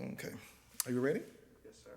Okay. Are you ready? Yes, sir.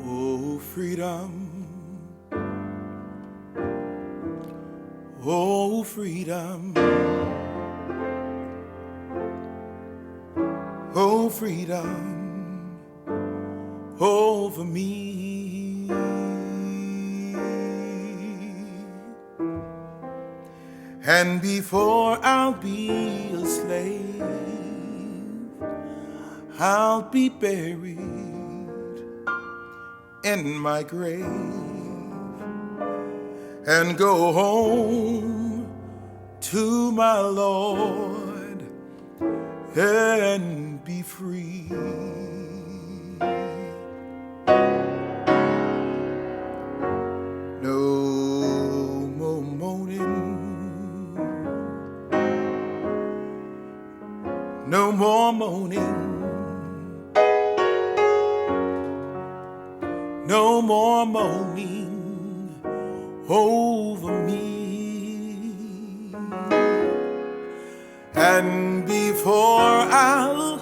Oh, freedom. Oh, freedom. Oh, freedom over me. And before I'll be a slave, I'll be buried in my grave and go home to my Lord and be free. No more moaning, no more moaning, no more moaning over me. And before I'll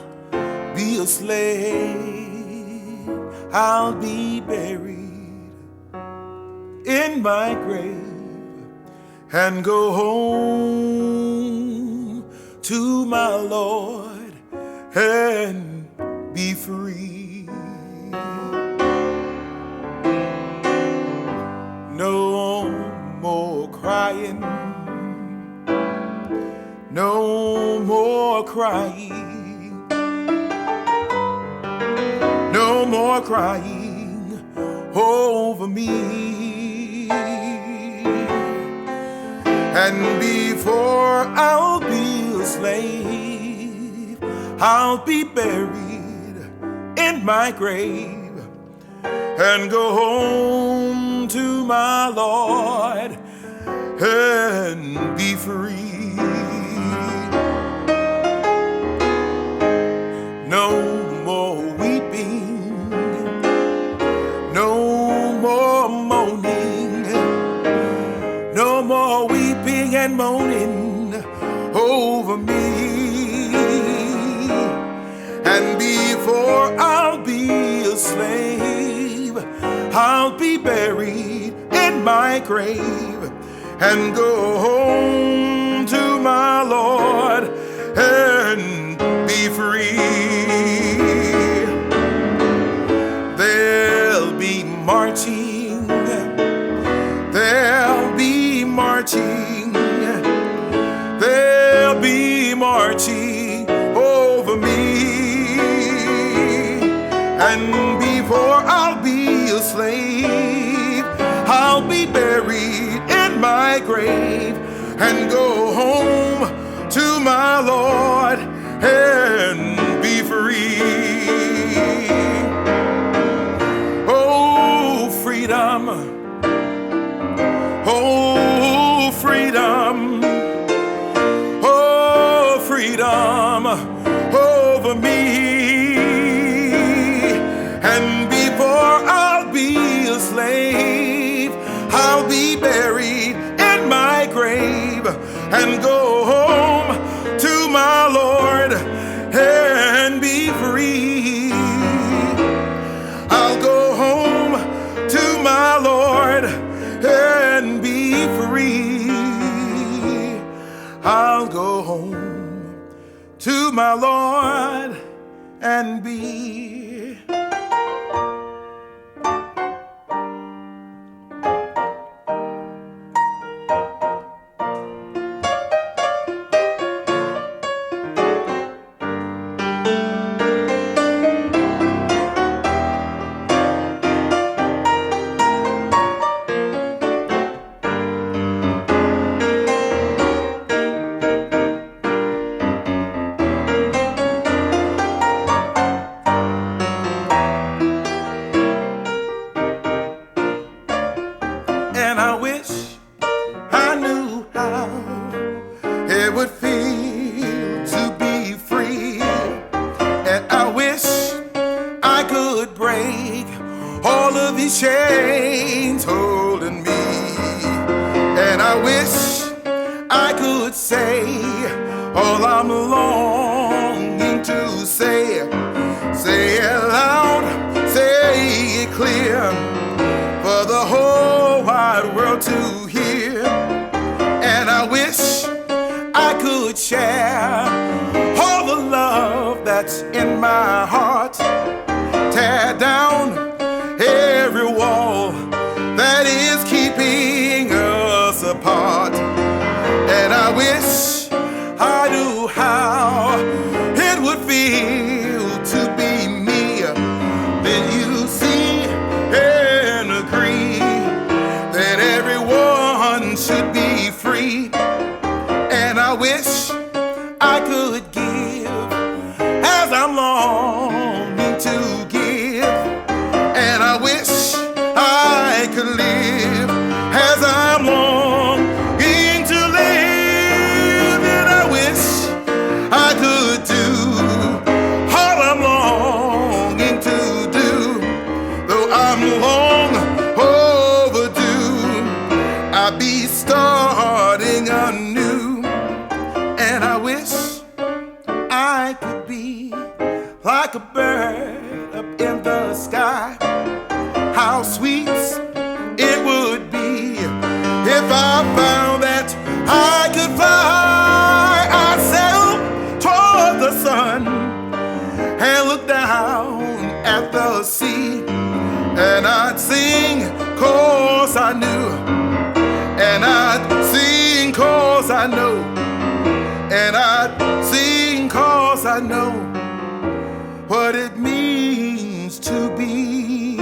be a slave, I'll be buried in my grave and go home to my Lord and be free. No more crying, no more crying, no more crying over me. And before I'll be a slave, I'll be buried in my grave and go home to my Lord and be free. No more weeping, no more moaning, no more weeping and moaning over me. And before I'll be a slave, I'll be buried in my grave and go home to my Lord and be free. There'll be marching, there'll be marching, there'll be marching over me. And before I'll be a slave, I'll be buried in my grave and go home to my Lord and be free. Oh, freedom, oh, freedom, oh, freedom over me. And before I'll be a slave, I'll be buried in my grave and go home to my Lord and be free. I'll go home to my Lord and be free. I'll go home to my Lord and be could break all of these chains holding me. And I wish I could say all I'm longing to say. Say it loud, say it clear, for the whole wide world to hear. And I wish I could share all the love that's in my heart. Tear down every wall that is keeping us apart. And I wish I knew how it would feel to be me. Then you see and agree that everyone should be free. And I wish I could give as I'm longing to give. And I wish I could live as I'm longing to live. And I wish I could do all I'm longing to do. Though I'm long overdue, I'll be starting anew. And I wish I could be like a bird up in the sky. How sweet it would be if I found that I could fly. I'd sail toward the sun and look down at the sea. And I'd sing 'cause I knew. And I'd sing 'cause I know. And I'd sing 'cause I know what it means to be.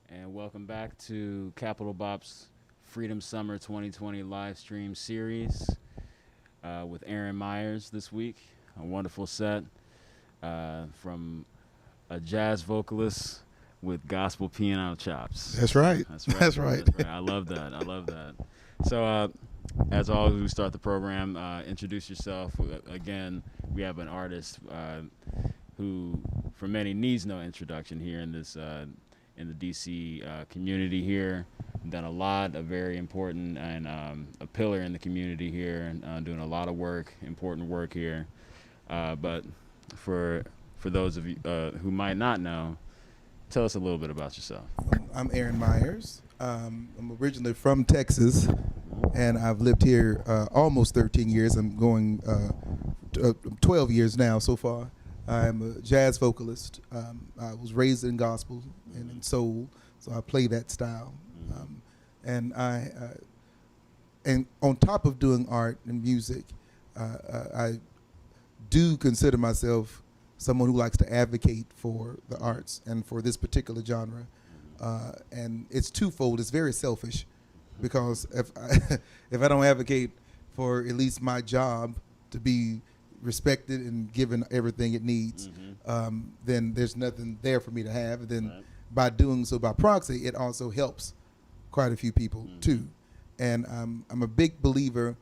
And welcome back to Capital Bop's Freedom Summer 2020 live stream series with Aaron Myers this week. A wonderful set from a jazz vocalist with gospel piano chops. That's right. That's right. That's right. That's right. I love that. I love that. So, as always, we start the program. Introduce yourself. Again, we have an artist who, for many, needs no introduction here in this in the DC community here. Done a lot of very important and a pillar in the community here, and doing a lot of work, important work here. But for those of you who might not know, tell us a little bit about yourself. I'm Aaron Myers. I'm originally from Texas, and I've lived here almost 13 years. I'm going 12 years now so far. I'm a jazz vocalist. I was raised in gospel and in soul, so I play that style. And on top of doing art and music, I do consider myself someone who likes to advocate for the arts and for this particular genre. And it's twofold. It's very selfish, because if I don't advocate for at least my job to be respected and given everything it needs, then there's nothing there for me to have. Then by doing so by proxy, it also helps quite a few people too. And I'm a big believer.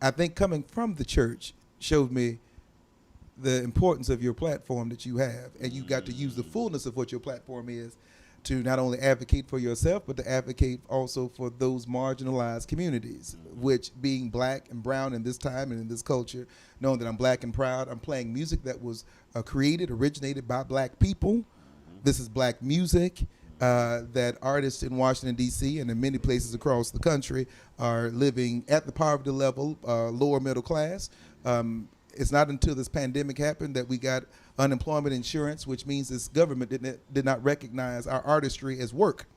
I think coming from the church showed me the importance of your platform that you have, and you got to use the fullness of what your platform is to not only advocate for yourself, but to advocate also for those marginalized communities, which being black and brown in this time and in this culture, knowing that I'm black and proud, I'm playing music that was originated by black people. This is black music that artists in Washington, D.C. and in many places across the country are living at the poverty level, lower middle class. It's not until this pandemic happened that we got unemployment insurance, which means this government did not recognize our artistry as work.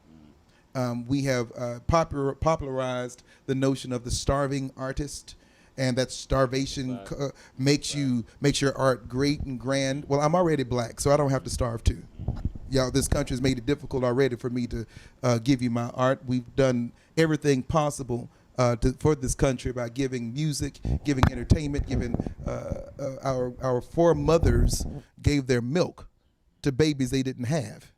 We have popularized the notion of the starving artist, and that starvation makes your art great and grand. Well, I'm already black, so I don't have to starve too. Y'all, this country has made it difficult already for me to give you my art. We've done everything possible for this country by giving music, giving entertainment, giving our foremothers gave their milk to babies they didn't have.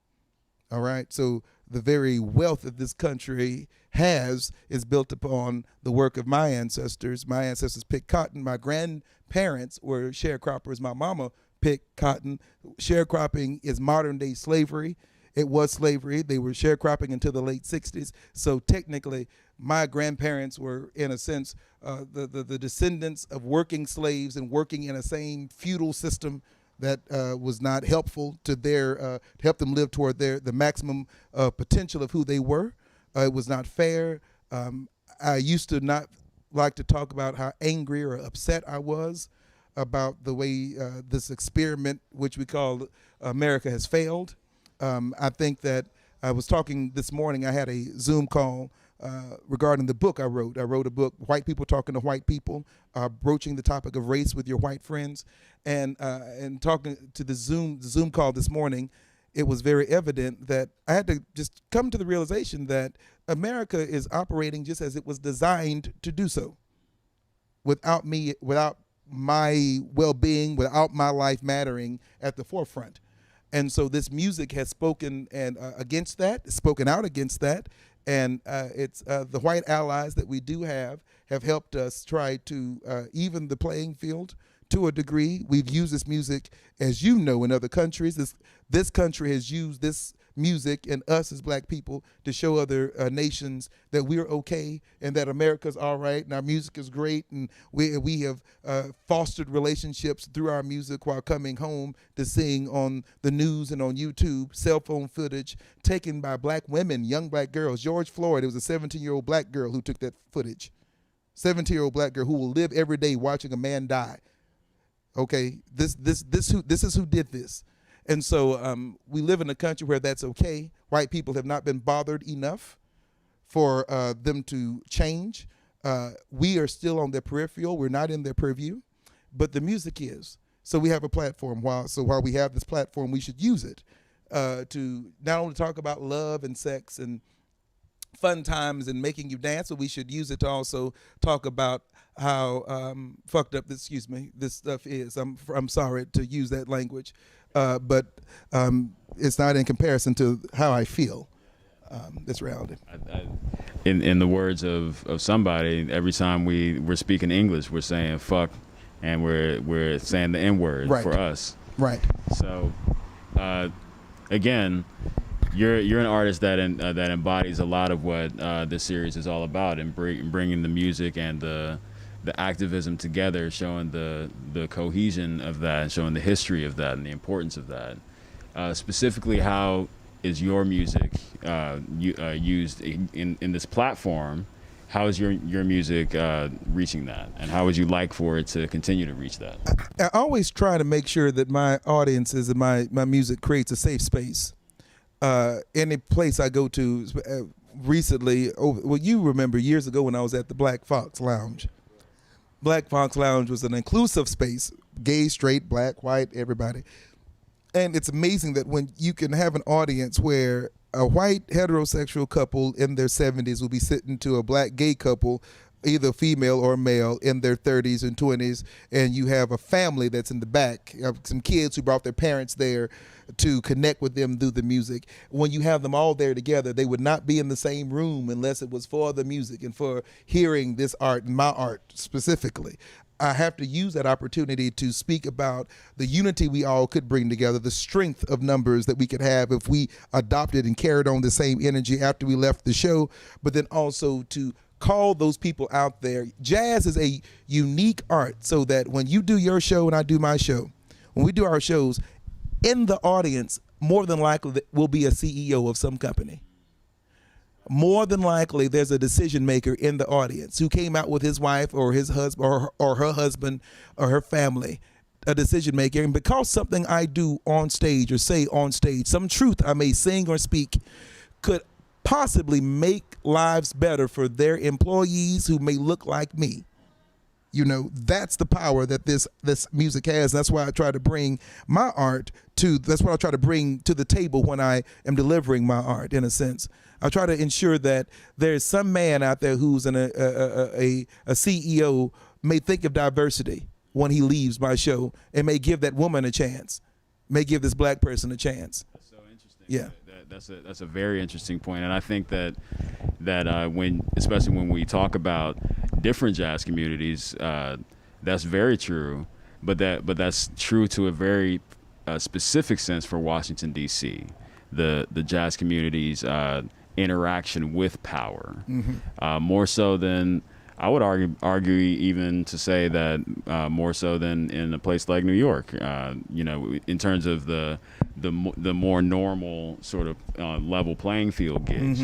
All right. So the very wealth that this country has is built upon the work of my ancestors. My ancestors picked cotton. My grandparents were sharecroppers. My mama picked cotton. Sharecropping is modern day slavery. It was slavery. They were sharecropping until the late 60s. So technically, my grandparents were, in a sense, the descendants of working slaves and working in a same feudal system that was not helpful to their to help them live toward the maximum potential of who they were. It was not fair. I used to not like to talk about how angry or upset I was about the way this experiment, which we call America, has failed. I think that I was talking this morning. I had a Zoom call regarding the book I wrote. I wrote a book, White People Talking to White People, broaching the topic of race with your white friends. And talking to the Zoom call this morning, it was very evident that I had to just come to the realization that America is operating just as it was designed to do so. Without me, without my well-being, without my life mattering at the forefront. And so this music has spoken against that, spoken out against that. And it's the white allies that we do have helped us try to even the playing field to a degree. We've used this music, as you know, in other countries. This country has used this music and us as black people to show other nations that we're okay and that America's all right and our music is great, and we have fostered relationships through our music while coming home to sing on the news and on YouTube, cell phone footage taken by black women, young black girls. George Floyd, it was a 17-year-old black girl who took that footage. 17-year-old black girl who will live every day watching a man die. Okay, this is who did this. And so we live in a country where that's okay. White people have not been bothered enough for them to change. We are still on their peripheral. We're not in their purview, but the music is. So we have a platform. While we have this platform, we should use it to not only talk about love and sex and fun times and making you dance, but we should use it to also talk about how fucked up this stuff is. I'm sorry to use that language, but it's not in comparison to how I feel. This reality. In the words of somebody, every time we're speaking English, we're saying fuck, and we're saying the N-word for us. Right. So, again, you're an artist that embodies a lot of what this series is all about, and bringing the music and the activism together, showing the cohesion of that, showing the history of that and the importance of that. Specifically, how is your music used in this platform? How is your music reaching that, and how would you like for it to continue to reach that? I always try to make sure that my audiences and my music creates a safe space. Any place I go to, recently, you remember years ago when I was at the Black Fox Lounge. Black Fox Lounge was an inclusive space, gay, straight, black, white, everybody. And it's amazing that when you can have an audience where a white heterosexual couple in their 70s will be sitting to a black gay couple, either female or male, in their 30s and 20s, and you have a family that's in the back, you have some kids who brought their parents there to connect with them through the music. When you have them all there together, they would not be in the same room unless it was for the music and for hearing this art, and my art specifically. I have to use that opportunity to speak about the unity we all could bring together, the strength of numbers that we could have if we adopted and carried on the same energy after we left the show, but then also to call those people out there. Jazz is a unique art, so that when you do your show and I do my show, when we do our shows, in the audience, more than likely will be a CEO of some company. More than likely, there's a decision maker in the audience who came out with his wife or his husband or her husband or her family, a decision maker. And because something I do on stage or say on stage, some truth I may sing or speak, could possibly make lives better for their employees who may look like me. You know, that's the power that this music has. That's why I try to bring my art that's what I try to bring to the table when I am delivering my art, in a sense. I try to ensure that there's some man out there who's a CEO may think of diversity when he leaves my show, and may give that woman a chance. may give this black person a chance. That's so interesting. Yeah. That's a very interesting point, and I think that especially when we talk about different jazz communities, that's very true. But that's true to a very specific sense for Washington D.C. The jazz community's interaction with power, more so than I would argue even to say that more so than in a place like New York. In terms of the more normal sort of level playing field gigs.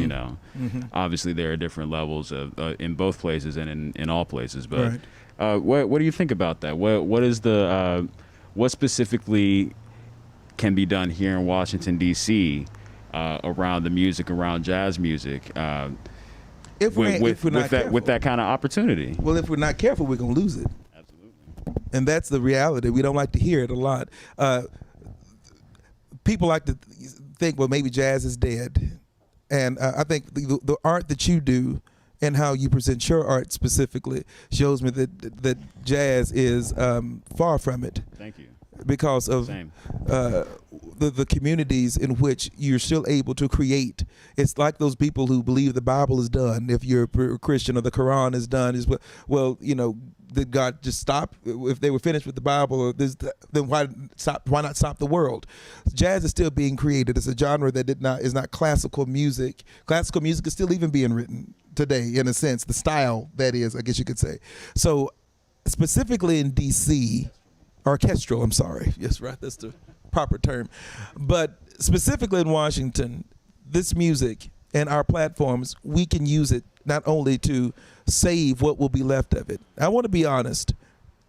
Obviously there are different levels of in both places and in all places. But what do you think about that? What specifically can be done here in Washington D.C. Around the music, around jazz music? With that kind of opportunity. Well, if we're not careful, we're going to lose it. Absolutely. And that's the reality. We don't like to hear it a lot. People like to think, well, maybe jazz is dead. And I think the art that you do and how you present your art specifically shows me that jazz is far from it. Thank you. Because of the communities in which you're still able to create. It's like those people who believe the Bible is done. If you're a Christian, or the Quran is done, did God just stop? If they were finished with the Bible, or then why not stop the world? Jazz is still being created. It's a genre that is not classical music. Classical music is still even being written today, in a sense, the style that is, I guess you could say. So specifically in D.C., orchestral, I'm sorry. Yes, right, that's the proper term. But specifically in Washington, this music and our platforms, we can use it not only to save what will be left of it. I want to be honest,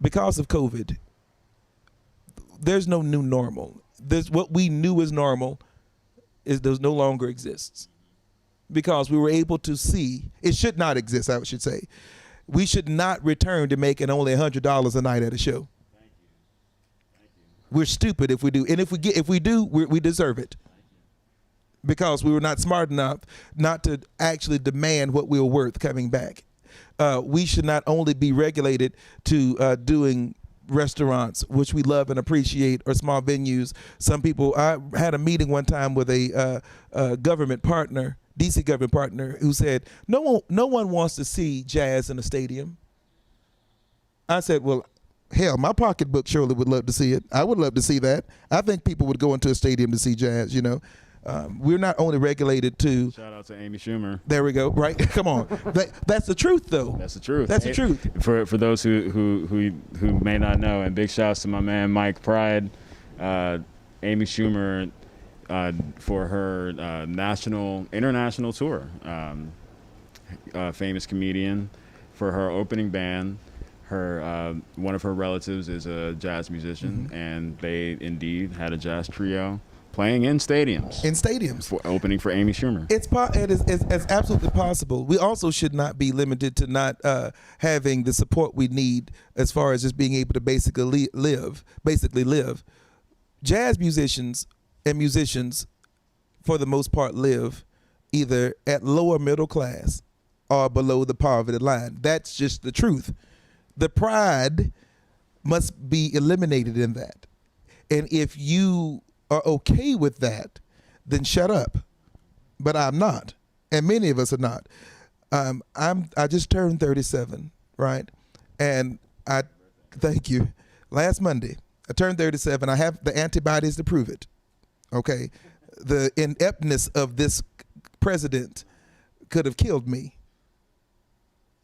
because of COVID, there's no new normal. What we knew as normal does no longer exists. Because we were able to see, it should not exist, I should say. We should not return to making only $100 a night at a show. We're stupid if we do, and if we do, we deserve it, because we were not smart enough not to actually demand what we were worth coming back. We should not only be regulated to doing restaurants, which we love and appreciate, or small venues. Some people. I had a meeting one time with a government partner, DC government partner, who said no one wants to see jazz in a stadium. I said, well, hell, my pocketbook surely would love to see it. I would love to see that. I think people would go into a stadium to see jazz, We're not only regulated to... Shout out to Amy Schumer. There we go, right? Come on. That's the truth, though. That's the truth. That's the truth. For those who may not know, and big shouts to my man Mike Pride, Amy Schumer, for her international tour, famous comedian, for her opening band. Her one of her relatives is a jazz musician, and they indeed had a jazz trio playing in stadiums. For opening for Amy Schumer. It's absolutely possible. We also should not be limited to not having the support we need as far as just being able to basically live. Jazz musicians and musicians, for the most part, live either at lower middle class or below the poverty line. That's just the truth. The pride must be eliminated in that. And if you are okay with that, then shut up. But I'm not. And many of us are not. I just turned 37, right? And thank you. Last Monday, I turned 37. I have the antibodies to prove it. Okay? The ineptness of this president could have killed me.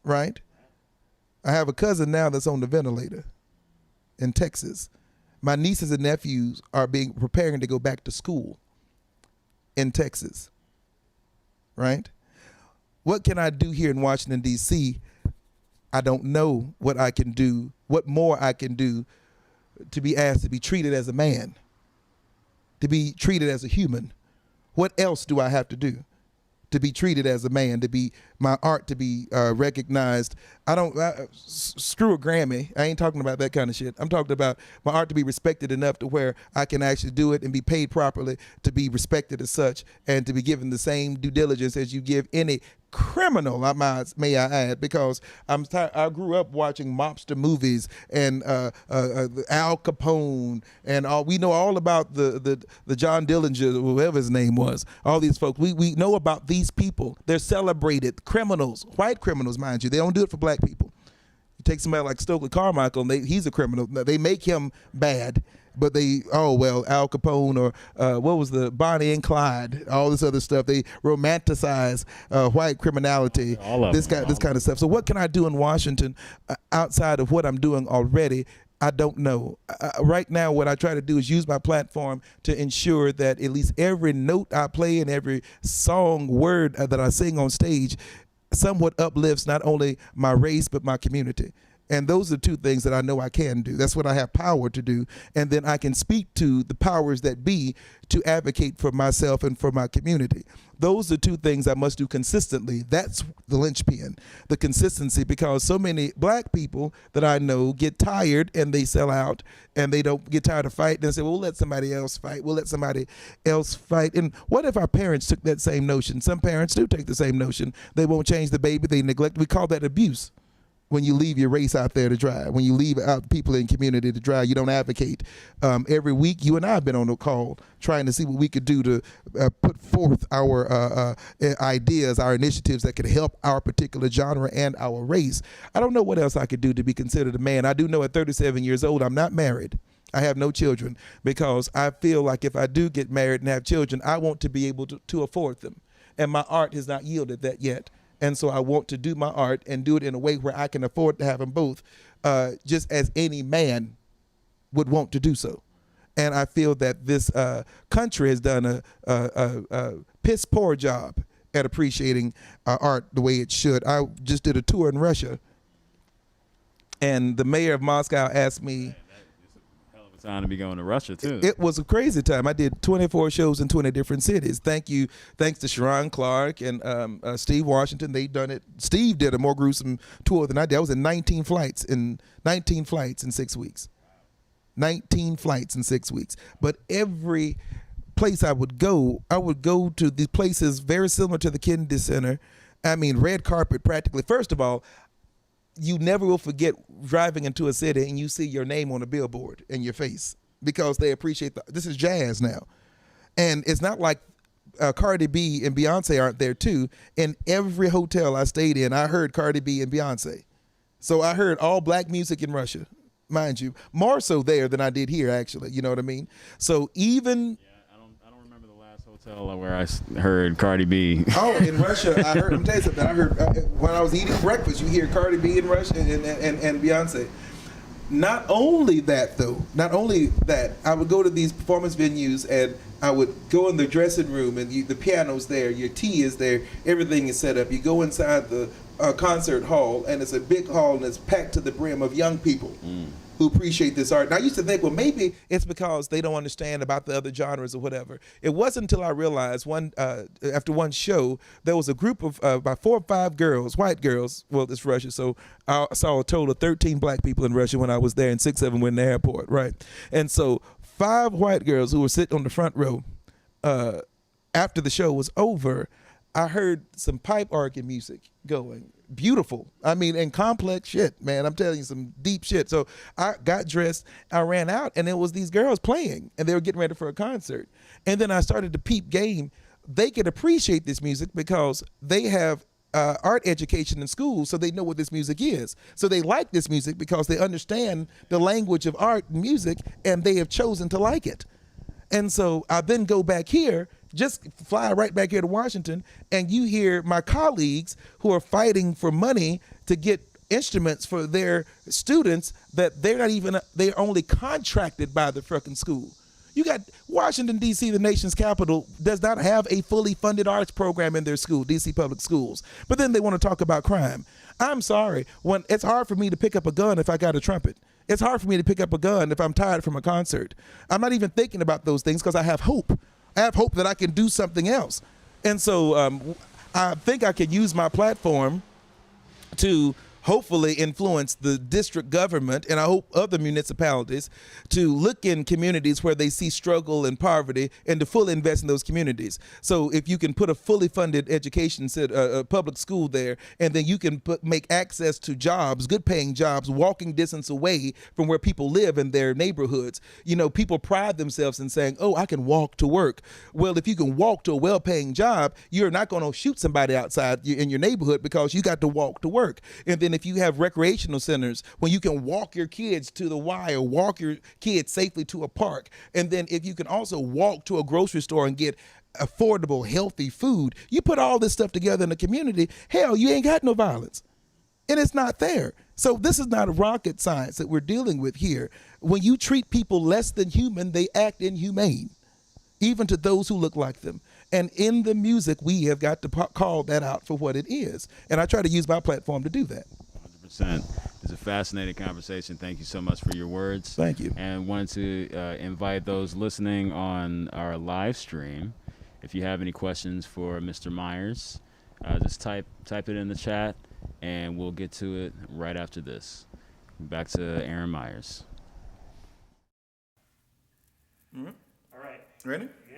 Right? I have a cousin now that's on the ventilator in Texas. My nieces and nephews are preparing to go back to school in Texas, right? What can I do here in Washington, D.C.? I don't know what I can do, what more I can do to be asked to be treated as a man, to be treated as a human. What else do I have to do to be treated as a man, to be my art to be recognized? Screw a Grammy. I ain't talking about that kind of shit. I'm talking about my art to be respected enough to where I can actually do it and be paid properly to be respected as such, and to be given the same due diligence as you give any criminal, may I add, because I grew up watching mobster movies and Al Capone and all. We know all about the John Dillinger, whoever his name was. All these folks, we know about these people. They're celebrated criminals, white criminals, mind you. They don't do it for black people. You take somebody like Stokely Carmichael, and he's a criminal. They make him bad. But Al Capone or what was the Bonnie and Clyde, all this other stuff. They romanticize white criminality, this kind of stuff. So what can I do in Washington outside of what I'm doing already? I don't know. Right now, what I try to do is use my platform to ensure that at least every note I play and every song word that I sing on stage somewhat uplifts not only my race but my community. And those are two things that I know I can do. That's what I have power to do. And then I can speak to the powers that be to advocate for myself and for my community. Those are two things I must do consistently. That's the linchpin, the consistency, because so many black people that I know get tired and they sell out and they don't get tired of fighting and say, well, we'll let somebody else fight. We'll let somebody else fight. And what if our parents took that same notion? Some parents do take the same notion. They won't change the baby. They neglect. We call that abuse. When you leave your race out there to dry, when you leave out people in community to dry, you don't advocate. Every week, you and I have been on a call trying to see what we could do to put forth our ideas, our initiatives that could help our particular genre and our race. I don't know what else I could do to be considered a man. I do know at 37 years old, I'm not married. I have no children because I feel like if I do get married and have children, I want to be able to afford them. And my art has not yielded that yet. And so I want to do my art and do it in a way where I can afford to have them both, just as any man would want to do so. And I feel that this country has done a piss poor job at appreciating art the way it should. I just did a tour in Russia, and the mayor of Moscow asked me, time to be going to Russia too. It was a crazy time. I did 24 shows in 20 different cities. Thanks to Sharon Clark and Steve Washington. They done it. Steve did a more gruesome tour than I did. I was in 19 flights in 6 weeks. 19 flights in 6 weeks. But every place I would go to these places very similar to the Kennedy Center. I mean, red carpet practically. First of all, you never will forget driving into a city and you see your name on a billboard in your face because they appreciate this is jazz now. And it's not like Cardi B and Beyonce aren't there too. In every hotel I stayed in, I heard Cardi B and Beyonce. So I heard all black music in Russia, mind you, more so there than I did here actually, you know what I mean? So even... where I heard Cardi B. Oh, in Russia, I heard. Let me tell you something. I heard when I was eating breakfast, you hear Cardi B in Russia and Beyonce. Not only that, I would go to these performance venues and I would go in the dressing room and the piano's there, your tea is there, everything is set up. You go inside the concert hall and it's a big hall and it's packed to the brim of young people. Who appreciate this art. And I used to think, well, maybe it's because they don't understand about the other genres or whatever. It wasn't until I realized after one show, there was a group of about 4 or 5 girls, white girls. Well, it's Russia, so I saw a total of 13 black people in Russia when I was there, and 6 of them were in the airport, right? And so 5 white girls who were sitting on the front row, after the show was over, I heard some pipe organ music going. Beautiful. I mean, and complex shit, man. I'm telling you, some deep shit. So I got dressed, I ran out, and it was these girls playing, and they were getting ready for a concert. And then I started to peep game. They could appreciate this music because they have art education in school, so they know what this music is. So they like this music because they understand the language of art and music, and they have chosen to like it. And so I then go back here, just fly right back here to Washington, and you hear my colleagues who are fighting for money to get instruments for their students that they're only contracted by the fucking school. You got Washington, D.C., the nation's capital, does not have a fully funded arts program in their school, D.C. public schools. But then they want to talk about crime. I'm sorry, when it's hard for me to pick up a gun if I got a trumpet. It's hard for me to pick up a gun if I'm tired from a concert. I'm not even thinking about those things because I have hope. I have hope that I can do something else. And so I think I could use my platform to hopefully influence the district government and I hope other municipalities to look in communities where they see struggle and poverty and to fully invest in those communities. So if you can put a fully funded education, public school there, and then you can make access to jobs, good paying jobs, walking distance away from where people live in their neighborhoods. You know, people pride themselves in saying, oh, I can walk to work. Well, if you can walk to a well-paying job, you're not going to shoot somebody outside in your neighborhood because you got to walk to work. And then if you have recreational centers when you can walk your kids to the Y or walk your kids safely to a park, and then if you can also walk to a grocery store and get affordable, healthy food, you put all this stuff together in the community, hell, you ain't got no violence. And it's not there. So this is not rocket science that we're dealing with here. When you treat people less than human, they act inhumane, even to those who look like them. And in the music, we have got to call that out for what it is. And I try to use my platform to do that. 100%. It's a fascinating conversation. Thank you so much for your words. Thank you. And wanted to invite those listening on our live stream. If you have any questions for Mr. Myers, just type it in the chat, and we'll get to it right after this. Back to Aaron Myers. Mm-hmm. All right. Ready? Yeah.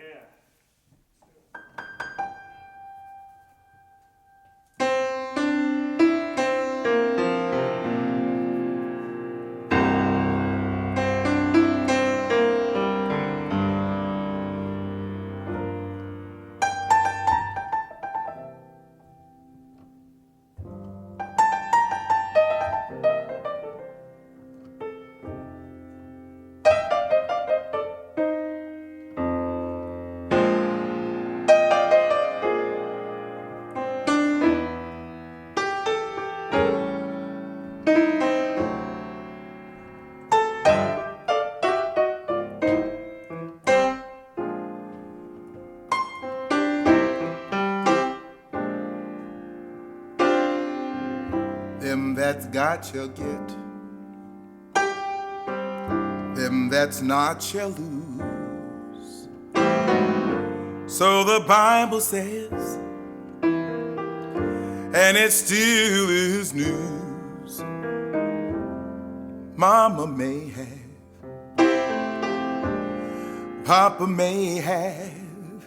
Them that's got shall get, them that's not shall lose. So the Bible says, and it still is news. Mama may have, Papa may have,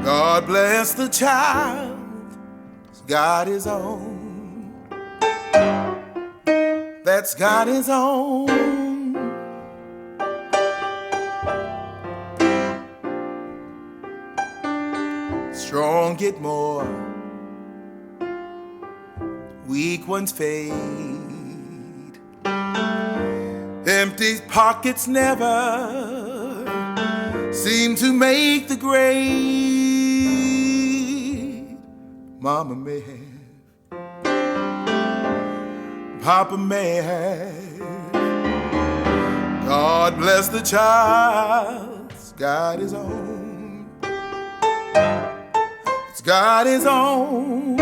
God bless the child, he's got his own. That's got his own. Strong get more, weak ones fade. Empty pockets never seem to make the grade. Mama may have, Papa may have, God bless the child, it's got his own. It's got his own.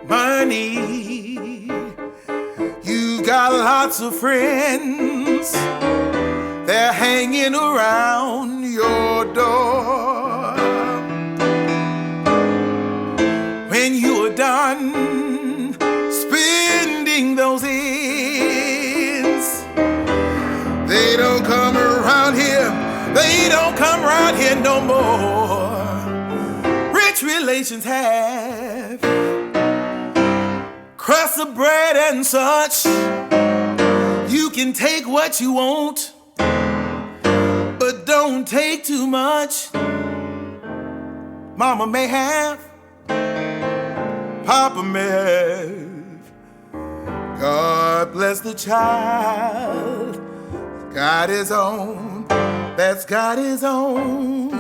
Money, you got lots of friends, they're hanging around your door. When you are done spending those ends, they don't come around here, they don't come around here no more. Rich relations have crust of bread and such. You can take what you want, but don't take too much. Mama may have, Papa may have, God bless the child, got his own, that's got his own.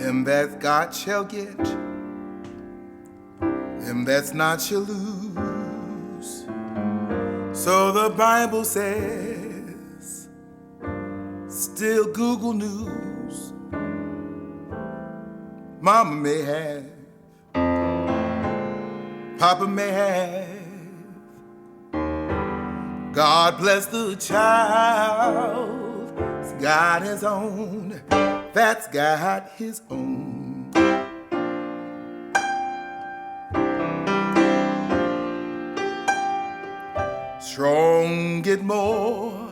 Them that got shall get, them that's not shall lose. So the Bible says, still Google News. Mama may have, Papa may have. God bless the child. He's got his own. That's got his own. Strong get more,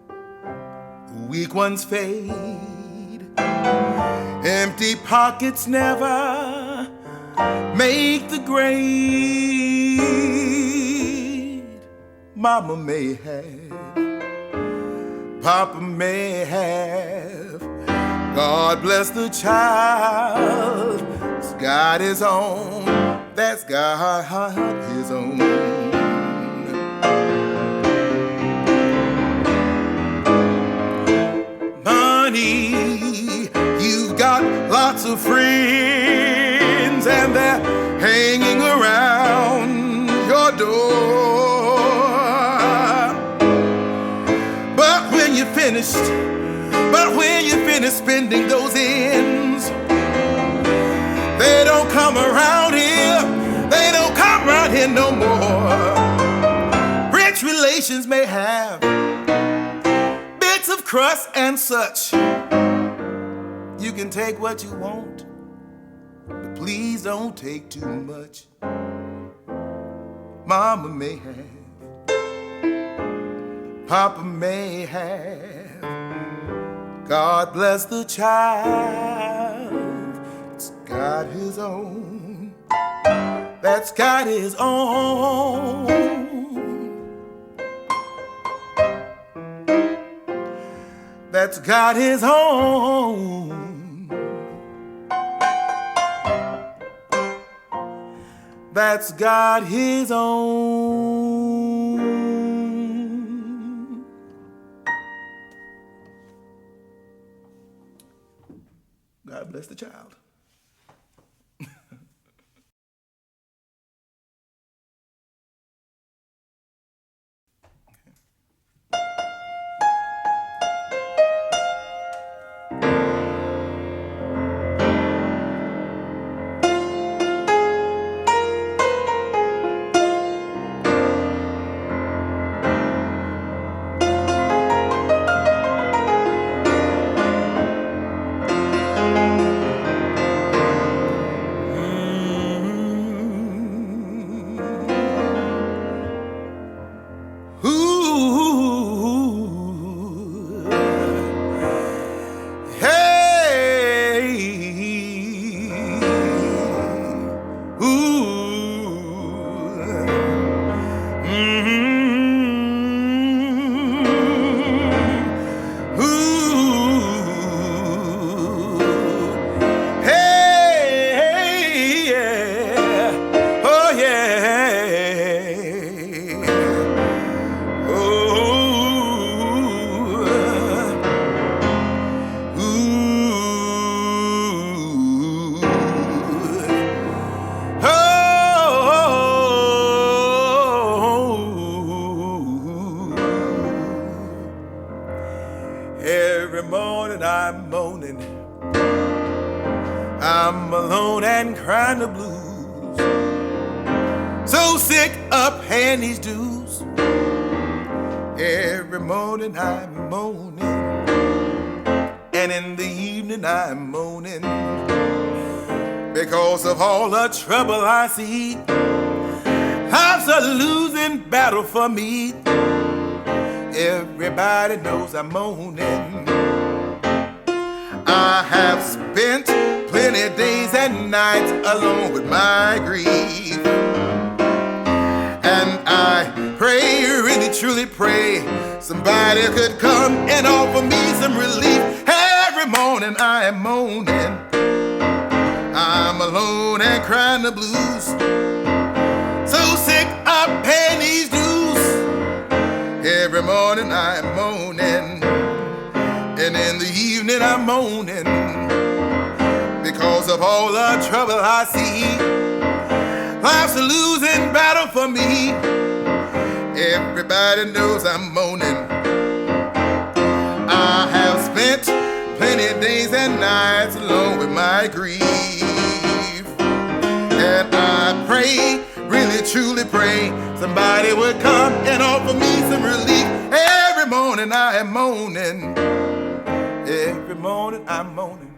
the weak ones fade. Empty pockets never make the grade. Mama may have, Papa may have. God bless the child. He's got his own. That's got his own. Money, you've got lots of friends and they're hanging around your door. But when you're finished spending those ends, they don't come around here. They don't come around here no more. Rich relations may have bits of crust and such. You can take what you want, but please don't take too much. Mama may have, Papa may have. God bless the child. It's got his own. That's got his own. That's got his own. That's got his own. God bless the child. I'm alone and crying the blues. So sick of paying these dues. Every morning I'm moaning, and in the evening I'm moaning, because of all the trouble I see. Life's a losing battle for me. Everybody knows I'm moaning. I have spent plenty days and nights alone with my grief, and I pray, really truly pray, somebody could come and offer me some relief. Every morning I am moaning, I'm alone and crying the blues. So sick of paying these dues. Every morning I am moaning, and in the evening I'm moaning, because of all the trouble I see. Life's a losing battle for me. Everybody knows I'm moaning. I have spent plenty of days and nights alone with my grief. And I pray, really truly pray, somebody would come and offer me some relief. Every morning I am moaning. Every morning I'm moaning.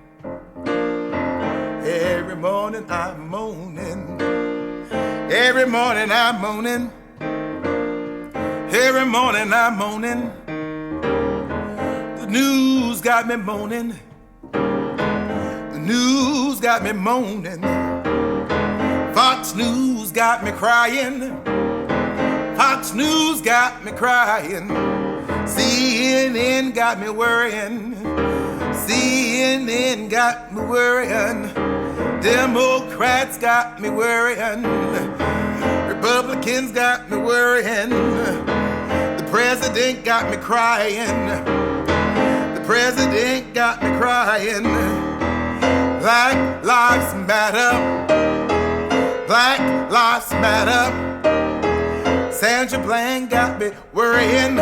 Every morning I'm moaning. Every morning I'm moaning. Every morning I'm moaning. The news got me moaning. The news got me moaning. Fox News got me crying. Fox News got me crying. CNN got me worrying. CNN got me worrying. Democrats got me worrying. Republicans got me worrying. The president got me crying. The president got me crying. Black lives matter. Black lives matter. Sandra Bland got me worrying.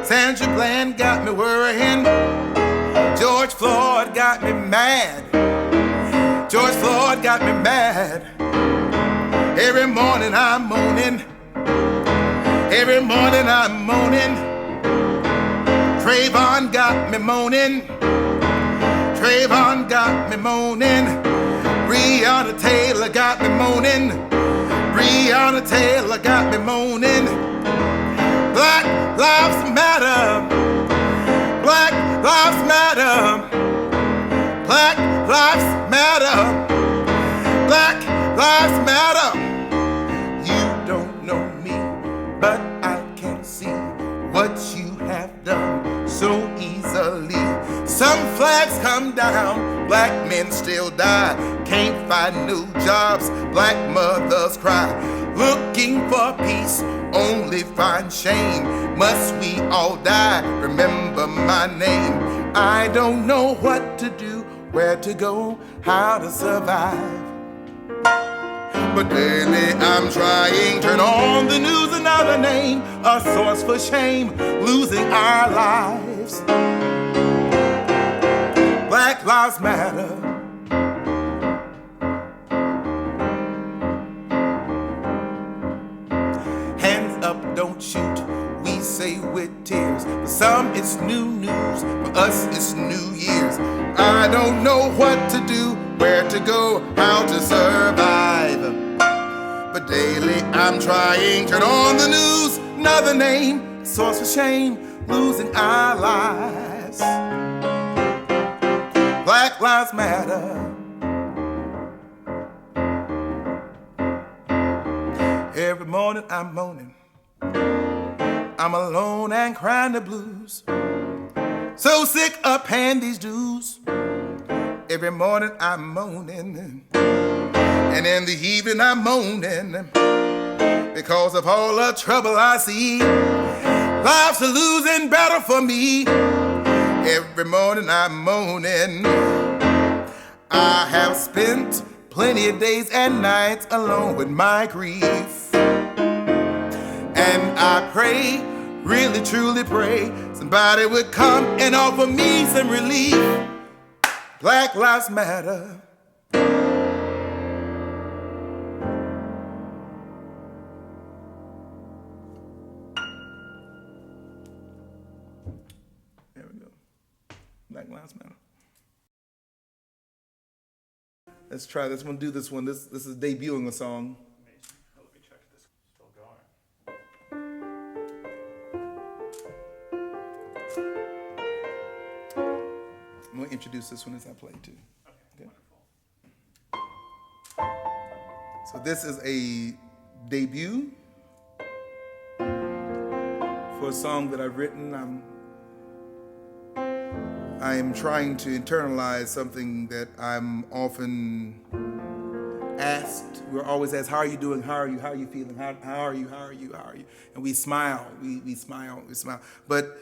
Sandra Bland got me worrying. George Floyd got me mad. George Floyd got me mad. Every morning I'm moaning. Every morning I'm moaning. Trayvon got me moaning. Trayvon got me moaning. Breonna Taylor got me moaning. Breonna Taylor got me moaning. Black lives matter. Black lives matter. Black lives matter. Black lives matter. You don't know me, but I can see what you have done so easily. Some flags come down, black men still die. Can't find new jobs, black mothers cry. Looking for peace, only find shame. Must we all die? Remember my name. I don't know what to do, where to go, how to survive. But daily I'm trying, turn on the news, another name, a source for shame, losing our lives. Black lives matter. Hands up, don't shoot, we say with tears. For some it's new news, for us it's New Year's. I don't know what to do, where to go, how to survive. But daily I'm trying, turn on the news, another name, source for shame, losing our lives. Black lives matter. Every morning I'm moaning. I'm alone and crying the blues. So sick of paying these dues. Every morning I'm moaning. And in the evening I'm moaning. Because of all the trouble I see. Life's a losing battle for me. Every morning I'm moaning. I have spent plenty of days and nights alone with my grief. And I pray, really truly pray, somebody would come and offer me some relief. Black lives matter. There we go. Black lives matter. Let's try this one. Do this one. This is debuting a song. Let me check this. Still going. I'm going to introduce this one as I play too. Okay. So this is a debut for a song that I've written. I am trying to internalize something that I'm often asked. We're always asked, how are you doing? How are you? How are you feeling? How are you? How are you? How are you? And we smile. We smile. We smile. But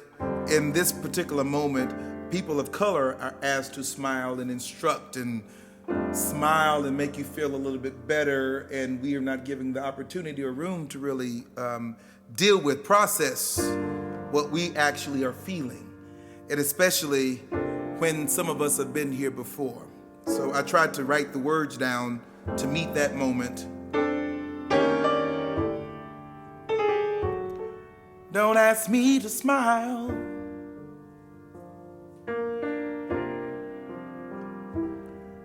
in this particular moment, people of color are asked to smile and instruct and smile and make you feel a little bit better, and we are not giving the opportunity or room to really deal with, process what we actually are feeling, and especially when some of us have been here before. So I tried to write the words down to meet that moment. Don't ask me to smile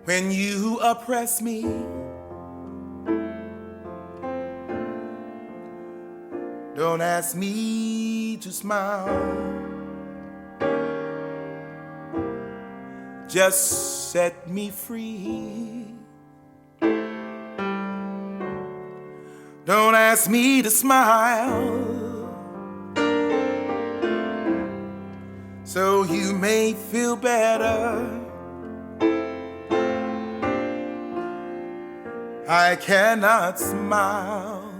when you oppress me. Don't ask me to smile. Just set me free. Don't ask me to smile so you may feel better. I cannot smile,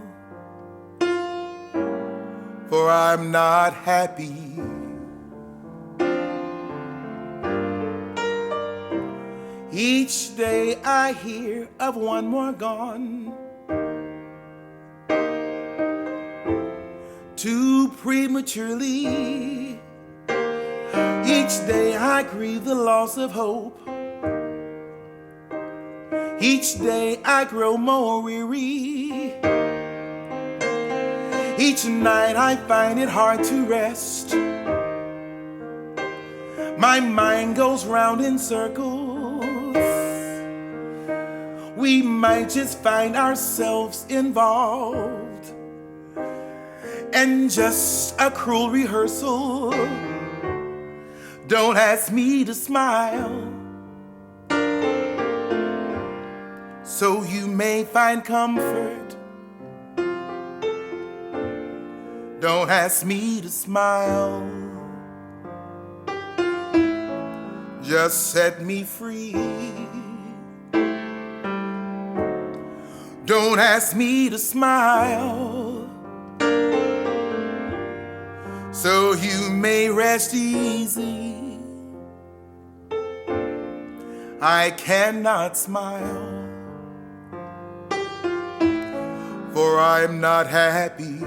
for I'm not happy. Each day I hear of one more gone, too prematurely. Each day I grieve the loss of hope. Each day I grow more weary. Each night I find it hard to rest. My mind goes round in circles. We might just find ourselves involved in just a cruel rehearsal. Don't ask me to smile so you may find comfort. Don't ask me to smile. Just set me free. Don't ask me to smile so you may rest easy. I cannot smile, for I'm not happy.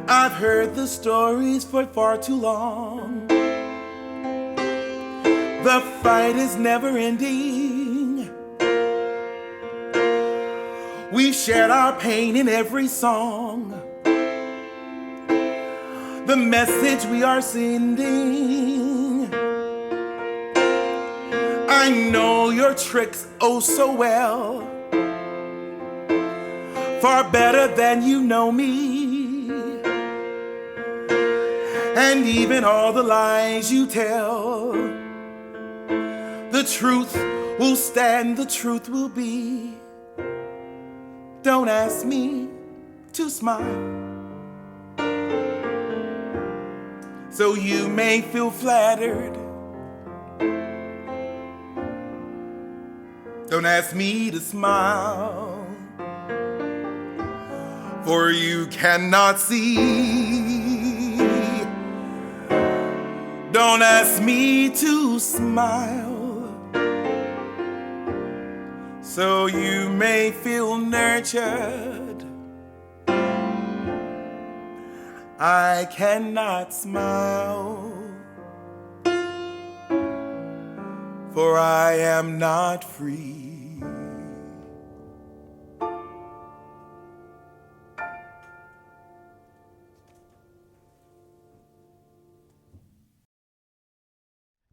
I've heard the stories for far too long. The fight is never ending. We've shared our pain in every song. The message we are sending. I know your tricks oh so well, far better than you know me. And even all the lies you tell, the truth will stand, the truth will be. Don't ask me to smile so you may feel flattered. Don't ask me to smile, for you cannot see. Don't ask me to smile so you may feel nurtured. I cannot smile, for I am not free.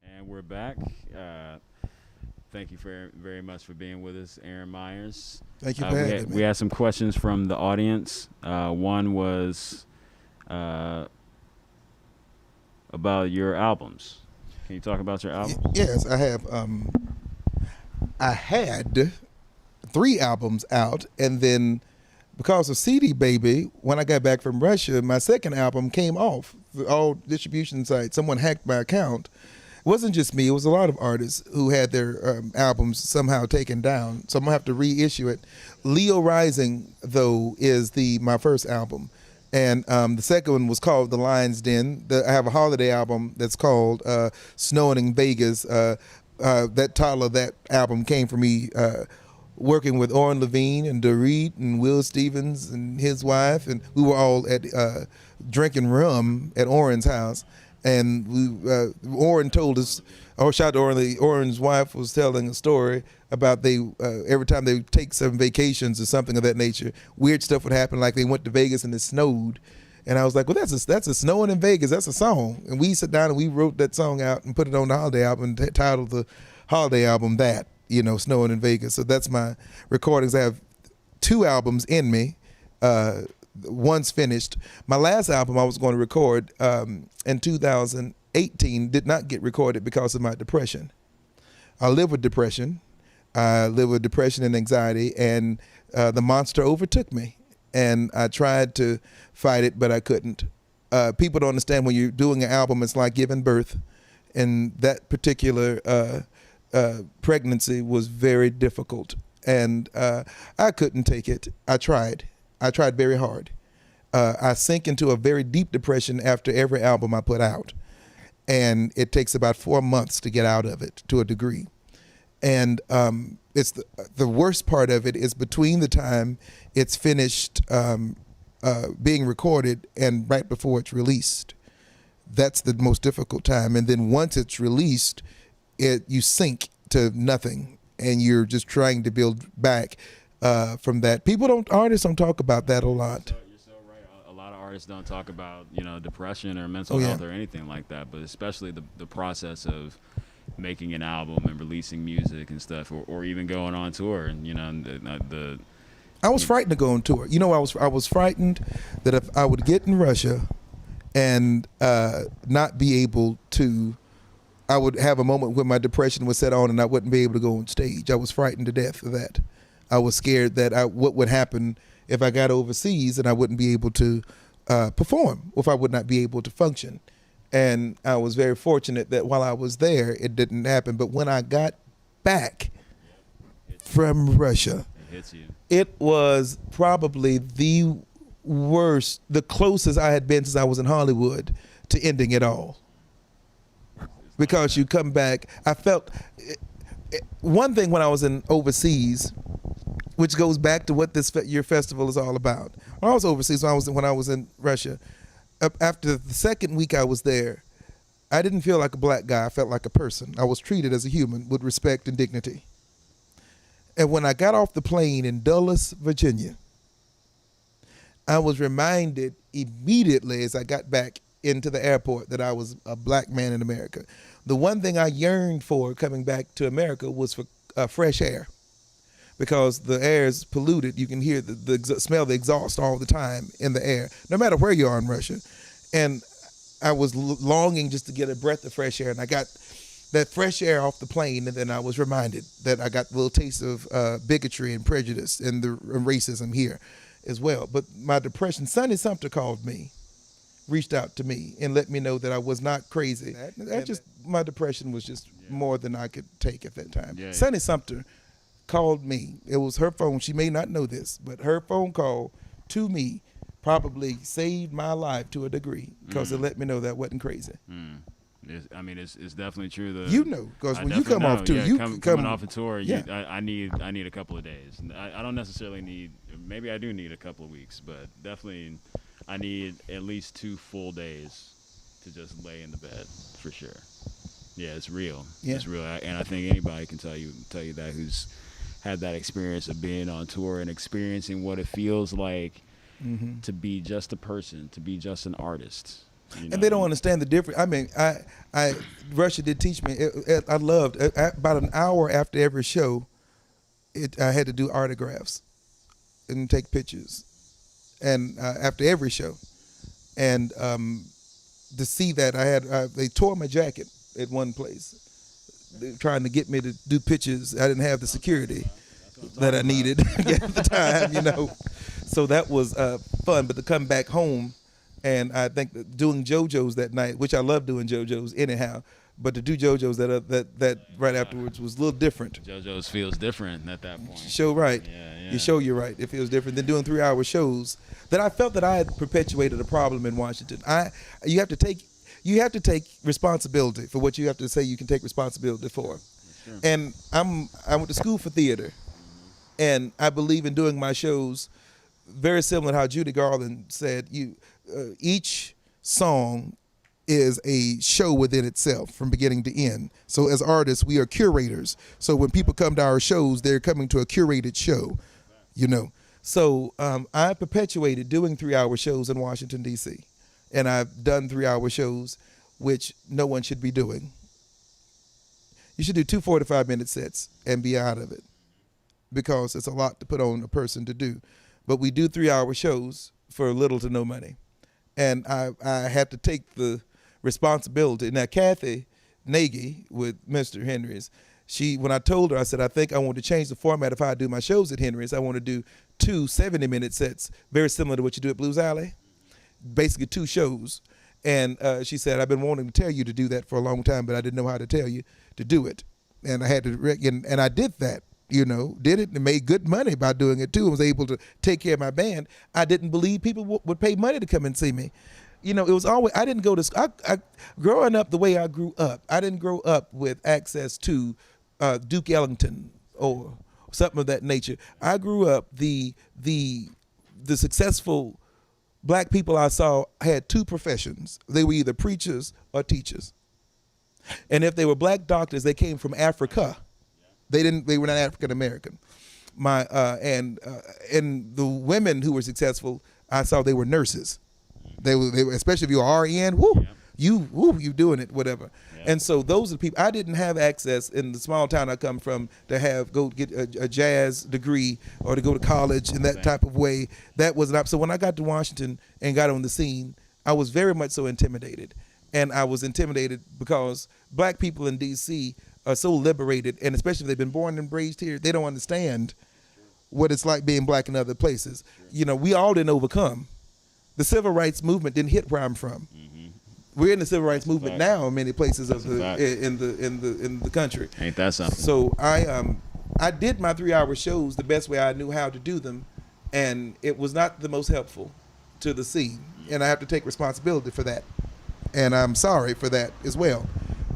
And we're back. Thank you very much for being with us, Aaron Myers. Thank you for having me. We had some questions from the audience. One was about your albums. Can you talk about your albums? Yes, I have. I had 3 albums out, and then because of CD Baby, when I got back from Russia, my second album came off all distribution sites. Someone hacked my account. It wasn't just me. It was a lot of artists who had their albums somehow taken down. So I'm going to have to reissue it. Leo Rising, though, is my first album. And the second one was called The Lion's Den. I have a holiday album that's called Snowing in Vegas. That title of that album came from me working with Orrin Levine and Dorit and Will Stevens and his wife. And we were all at drinking rum at Orrin's house. And Orrin told us, shout out to Orrin, Orrin's wife was telling a story about every time they take some vacations or something of that nature, weird stuff would happen, like they went to Vegas and it snowed. And I was like, well, that's a Snowing in Vegas, that's a song. And we sat down and we wrote that song out and put it on the holiday album, and titled the holiday album that, Snowing in Vegas. So that's my recordings. I have 2 albums in me. One's finished. My last album I was going to record in 2018 did not get recorded because of my depression. I live with depression. I live with depression and anxiety, and the monster overtook me. And I tried to fight it, but I couldn't. People don't understand when you're doing an album, it's like giving birth. And that particular pregnancy was very difficult. And I couldn't take it. I tried very hard. I sink into a very deep depression after every album I put out. And it takes about 4 months to get out of it to a degree. And it's the worst part of it is between the time it's finished being recorded and right before it's released. That's the most difficult time. And then once it's released, you sink to nothing, and you're just trying to build back from that. Artists don't talk about that a lot. You're so right. A lot of artists don't talk about, depression or mental health or anything like that, but especially the process of making an album and releasing music and stuff, or even going on tour. And I was frightened to go on tour. I was frightened that if I would get in Russia and not be able to, I would have a moment where my depression was set on and I wouldn't be able to go on stage. I was frightened to death of that. I was scared that what would happen if I got overseas and I wouldn't be able to perform, or if I would not be able to function. And I was very fortunate that while I was there, it didn't happen. But when I got back from Russia, it was probably the worst, the closest I had been since I was in Hollywood to ending it all. Because you come back, I felt one thing when I was in overseas, which goes back to what your festival is all about. When I was overseas, when I was in Russia, after the second week I was there, I didn't feel like a black guy. I felt like a person. I was treated as a human with respect and dignity. And when I got off the plane in Dulles, Virginia, I was reminded immediately as I got back into the airport that I was a black man in America. The one thing I yearned for coming back to America was for fresh air, because the air is polluted. You can hear smell of the exhaust all the time in the air, no matter where you are in Russia. And I was longing just to get a breath of fresh air, and I got that fresh air off the plane, and then I was reminded that I got a little taste of bigotry and prejudice and the racism here as well. But my depression, Sonny Sumter called me, reached out to me and let me know that I was not crazy. My depression was just more than I could take at that time. Yeah. Sonny Sumter called me. It was her phone. She may not know this, but her phone call to me probably saved my life to a degree, because it let me know that I wasn't crazy. It's definitely true. Because when you come off tour, coming off a tour, I need a couple of days. I don't necessarily need. Maybe I do need a couple of weeks, but definitely I need at least 2 full days to just lay in the bed for sure. Yeah, it's real. Yeah. It's real, and I think anybody can tell you that who's had that experience of being on tour and experiencing what it feels like to be just a person, to be just an artist. And they don't understand the difference. I mean, Russia did teach me. I loved about an hour after every show. I had to do autographs and take pictures, and after every show, and to see that they tore my jacket at one place. They were trying to get me to do pictures. I didn't have the security that I needed at the time, So that was fun. But to come back home, and I think that doing JoJo's that night, which I love doing JoJo's anyhow, But to do JoJo's that right afterwards was a little different. JoJo's feels different at that point. Show right. Yeah. You show you're right. It feels different than doing 3-hour shows that I felt that I had perpetuated a problem in Washington. You have to take responsibility for what you have to say you can take responsibility for. Sure. And I went to school for theater, and I believe in doing my shows very similar to how Judy Garland said, each song is a show within itself from beginning to end. So as artists, we are curators. So when people come to our shows, they're coming to a curated show, So I perpetuated doing 3-hour shows in Washington, D.C. And I've done 3-hour shows, which no one should be doing. You should do 2 45-minute sets and be out of it, because it's a lot to put on a person to do. But we do 3-hour shows for little to no money. And I had to take the responsibility. Now, Kathy Nagy with Mr. Henry's, when I told her, I said, I think I want to change the format of how I do my shows at Henry's. I want to do 2 70-minute sets, very similar to what you do at Blues Alley, basically 2 shows. And she said, I've been wanting to tell you to do that for a long time, but I didn't know how to tell you to do it. And I had to, and I did that. Did it and made good money by doing it too. I was able to take care of my band. I didn't believe people would pay money to come and see me. It was always, I didn't go to, growing up the way I grew up, I didn't grow up with access to Duke Ellington or something of that nature. I grew up, the successful black people I saw had 2 professions. They were either preachers or teachers. And if they were black doctors, they came from Africa. They were not African American. And the women who were successful, I saw they were nurses. They were especially if you were RN, you doing it, whatever. Yeah. And so those are the people. I didn't have access in the small town I come from to go get a jazz degree or to go to college in that type of way. That was not. So when I got to Washington and got on the scene, I was very much so intimidated. And I was intimidated because black people in D.C. are so liberated, and especially if they've been born and raised here, they don't understand what it's like being black in other places. We all didn't overcome. The civil rights movement didn't hit where I'm from. Mm-hmm. We're in the civil rights movement now in many places in the country. Ain't that something? So I did my 3-hour shows the best way I knew how to do them, and it was not the most helpful to the scene, and I have to take responsibility for that, and I'm sorry for that as well.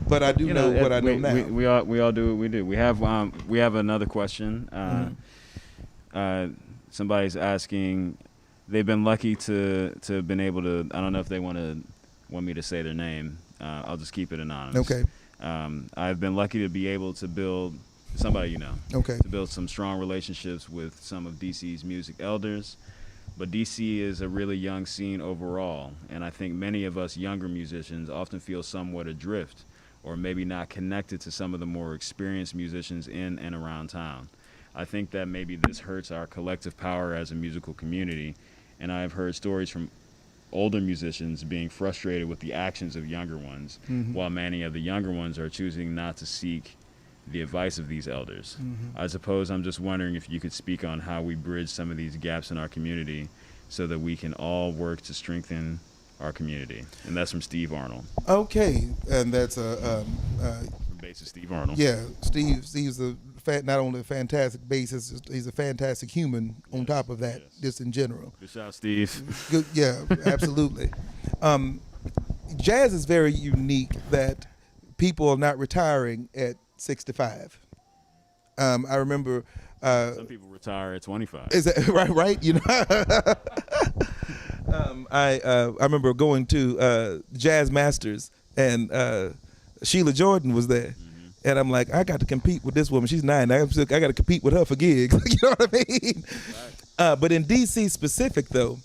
But I do know what I know now. We all do what we do. We have another question. Somebody's asking. They've been lucky to have been able to. I don't know if they want me to say their name. I'll just keep it anonymous. Okay. I've been lucky to be able to build somebody to build some strong relationships with some of DC's music elders. But DC is a really young scene overall, and I think many of us younger musicians often feel somewhat adrift, or maybe not connected to some of the more experienced musicians in and around town. I think that maybe this hurts our collective power as a musical community, and I've heard stories from older musicians being frustrated with the actions of younger ones, while many of the younger ones are choosing not to seek the advice of these elders. I suppose I'm just wondering if you could speak on how we bridge some of these gaps in our community so that we can all work to strengthen our community. And that's from Steve Arnold. Okay, and that's bassist Steve Arnold. Yeah, Steve's not only a fantastic bassist, he's a fantastic human on top of that, just in general. Good shout, Steve. Good, yeah, absolutely. Jazz is very unique that people are not retiring at 65. I remember some people retire at 25. Is that right? I remember going to Jazz Masters, and Sheila Jordan was there. And I'm like, I got to compete with this woman. She's 9. I got to compete with her for gigs. You know what I mean? Right. But in D.C. specific, though,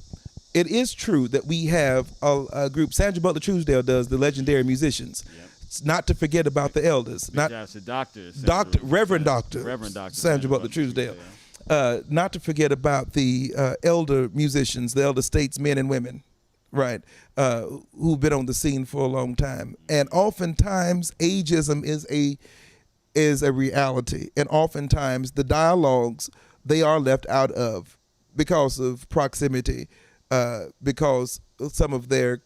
it is true that we have a group. Sandra Butler Truesdale does the Legendary Musicians. Yep. It's not to forget about the elders. Reverend Doctor Sandra Butler Truesdale. Not to forget about the elder musicians, the elder statesmen and women. Right, who've been on the scene for a long time, and oftentimes ageism is a reality, and oftentimes the dialogues they are left out of because of proximity, because some of their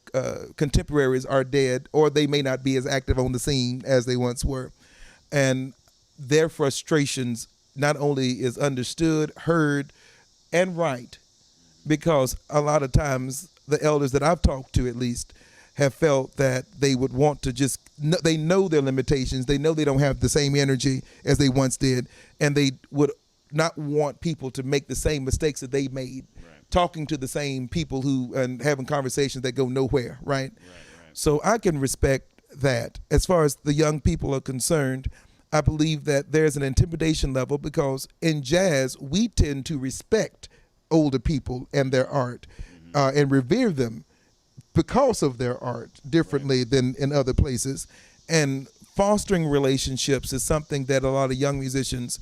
contemporaries are dead, or they may not be as active on the scene as they once were. And their frustrations not only is understood, heard, and right, because a lot of times the elders that I've talked to, at least, have felt that they would want to just, they know their limitations, they know they don't have the same energy as they once did, and they would not want people to make the same mistakes that they made, talking to the same people who, and having conversations that go nowhere, right? So I can respect that. As far as the young people are concerned, I believe that there's an intimidation level, because in jazz, we tend to respect older people and their art, and revere them because of their art differently than in other places. And fostering relationships is something that a lot of young musicians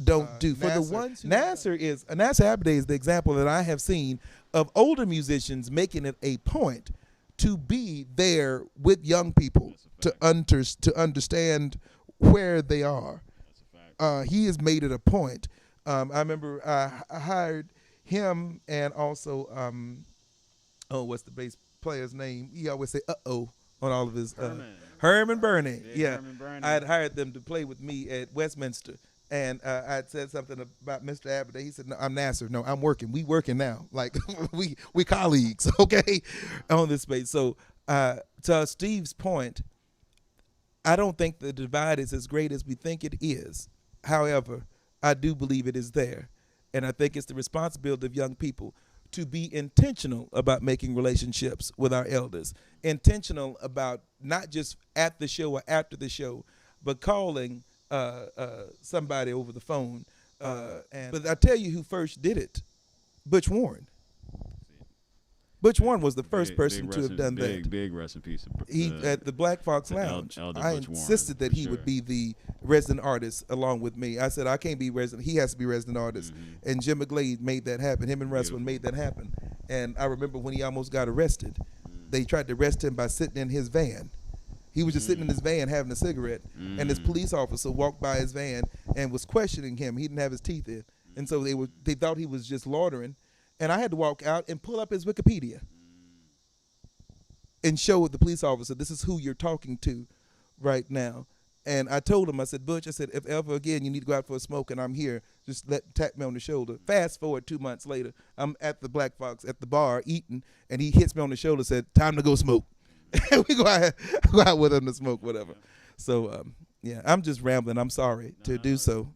don't do. For the ones who Nasser Abday is the example that I have seen of older musicians making it a point to be there with young people to understand where they are. He has made it a point. I remember I hired him, and also what's the bass player's name? He always say on all of his Herman Burney. Yeah, Herman Burney. I had hired them to play with me at Westminster. And I had said something about Mr. Abday. He said, "No, I'm Nasser. No, I'm working. We working now. Like we colleagues, okay, on this space." So to Steve's point, I don't think the divide is as great as we think it is. However, I do believe it is there, and I think it's the responsibility of young people to be intentional about making relationships with our elders, intentional about not just at the show or after the show, but calling somebody over the phone. But I tell you who first did it, Butch Warren. Butch Warren was the first person to have done that. Big rest in peace. He at the Black Fox Lounge. I insisted that he would be the resident artist along with me. I said I can't be resident. He has to be resident artist. And Jim McGlade made that happen. Him and Russell made that happen. And I remember when he almost got arrested, they tried to arrest him by sitting in his van. He was just sitting in his van having a cigarette, and this police officer walked by his van and was questioning him. He didn't have his teeth in, and so they thought he was just loitering. And I had to walk out and pull up his Wikipedia and show the police officer, this is who you're talking to right now. And I told him, I said, Butch, I said, if ever again you need to go out for a smoke and I'm here, just tap me on the shoulder. Fast forward 2 months later, I'm at the Black Fox at the bar eating, and he hits me on the shoulder and said, time to go smoke. We go out with him to smoke, whatever. So, yeah, I'm just rambling. I'm sorry to do so.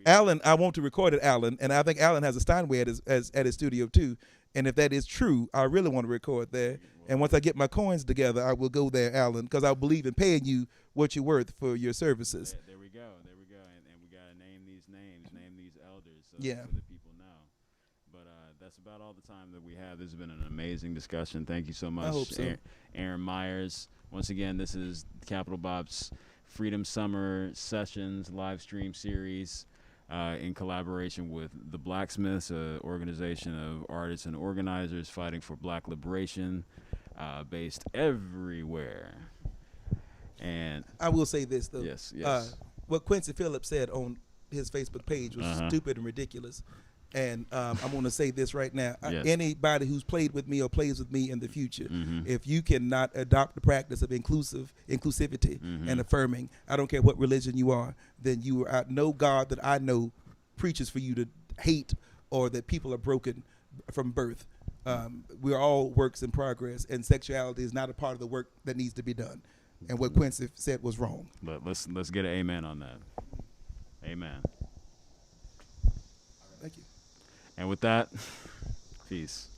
Alan, I want to record it, Alan, and I think Alan has a Steinway at his studio too. And if that is true, I really want to record there. And once I get my coins together, I will go there, Alan, because I believe in paying you what you're worth for your services. There we go. And we got to name these names, name these elders, so yeah, the people know. But that's about all the time that we have. This has been an amazing discussion. Thank you so much, I hope so. Aaron Myers. Once again, this is Capital Bop's Freedom Summer Sessions live stream series. In collaboration with the Blacksmiths, an organization of artists and organizers fighting for black liberation, based everywhere. And I will say this, though. Yes. What Quincy Phillips said on his Facebook page was stupid and ridiculous. And I'm going to say this right now. Yes. Anybody who's played with me or plays with me in the future, if you cannot adopt the practice of inclusivity and affirming, I don't care what religion you are, then you are no God that I know preaches for you to hate or that people are broken from birth. We're all works in progress, and sexuality is not a part of the work that needs to be done. And what Quincy said was wrong. But let's get an amen on that. Amen. Thank you. And with that, peace.